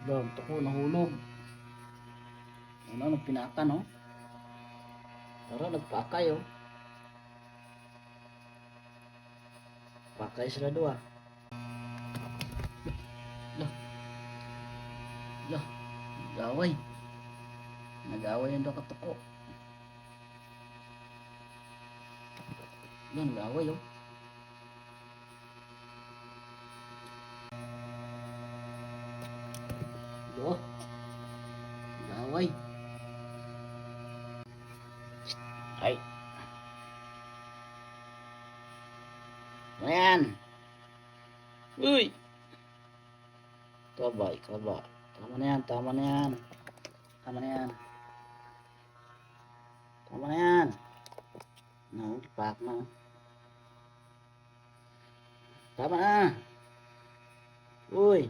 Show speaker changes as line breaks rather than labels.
Yan, tuko, nahulog. Ano, nagpinaka, no? Tara, nagpakay, oh. Pakay sila dua. Lah, lah, nag-away. Nag-away yung dua katuko. Yan, nag-away, oh. Dua. Nag-away. Ay. Ayan. Uy. Kaba, kaba. Tama na yan, tama na yan. Tama na yan. Tama na yan. No, pak na. Tama na. Uy.